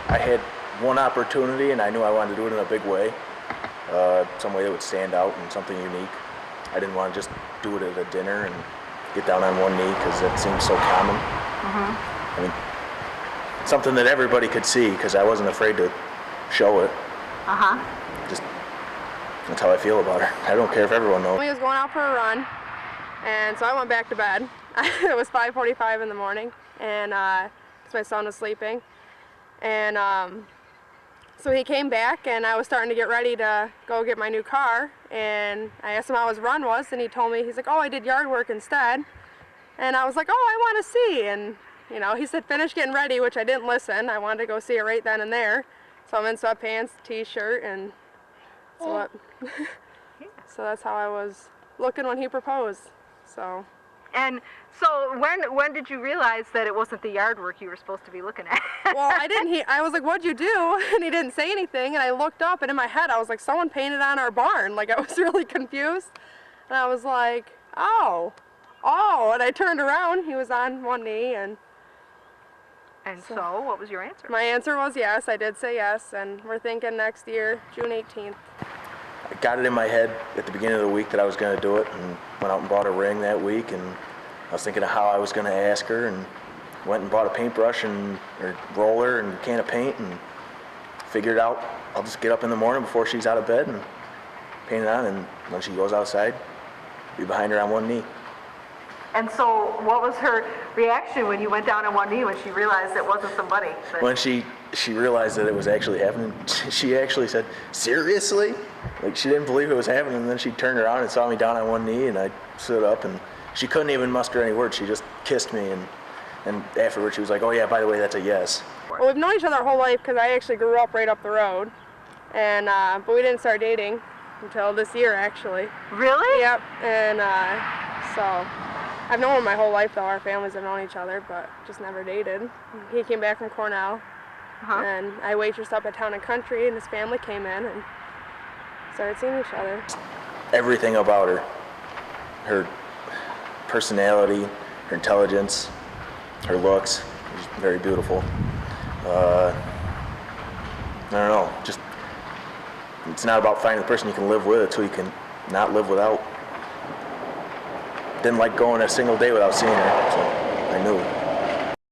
I had one opportunity and I knew I wanted to do it in a big way, some way that would stand out and something unique. I didn't want to just do it at a dinner and get down on one knee because that seems so common. I mean, something that everybody could see because I wasn't afraid to show it. Just, that's how I feel about her. I don't care if everyone knows. We was going out for a run, and so I went back to bed. It was 5:45 in the morning, and because my son was sleeping. And so he came back, and I was starting to get ready to go get my new car, and I asked him how his run was, and he told me, he's like, oh, I did yard work instead. And I was like, oh, I want to see. And, you know, he said, finish getting ready, which I didn't listen. I wanted to go see it right then and there. So I'm in sweatpants, t-shirt, and so, so that's how I was looking when he proposed. So. And so when did you realize that it wasn't the yard work you were supposed to be looking at? Well, I didn't. I was like, what'd you do? And he didn't say anything. And I looked up, and in my head, I was like, someone painted on our barn. Like, I was really confused. And I was like, oh. And I turned around. He was on one knee. And so what was your answer? My answer was yes. I did say yes. And we're thinking next year, June 18th. I got it in my head at the beginning of the week that I was going to do it, and went out and bought a ring that week, and I was thinking of how I was going to ask her, and went and bought a paintbrush and or roller and a can of paint, and figured out I'll just get up in the morning before she's out of bed and paint it on, and when she goes outside, be behind her on one knee. And so what was her reaction when you went down on one knee when she realized it wasn't somebody? When she realized that it was actually happening, she actually said, seriously? Like, she didn't believe it was happening, and then she turned around and saw me down on one knee, and I stood up, and she couldn't even muster any words. She just kissed me, and afterwards she was like, oh yeah, by the way, that's a yes. Well, we've known each other our whole life because I actually grew up right up the road, and but we didn't start dating until this year, actually. Really? Yep, and so I've known him my whole life, though. Our families have known each other, but just never dated. He came back from Cornell, and I waitressed up at Town and Country, and his family came in and started seeing each other. Everything about her personality, her intelligence, her looks, was very beautiful. I don't know, just, it's not about finding the person you can live with, it's who you can not live without. Didn't like going a single day without seeing her, so I knew.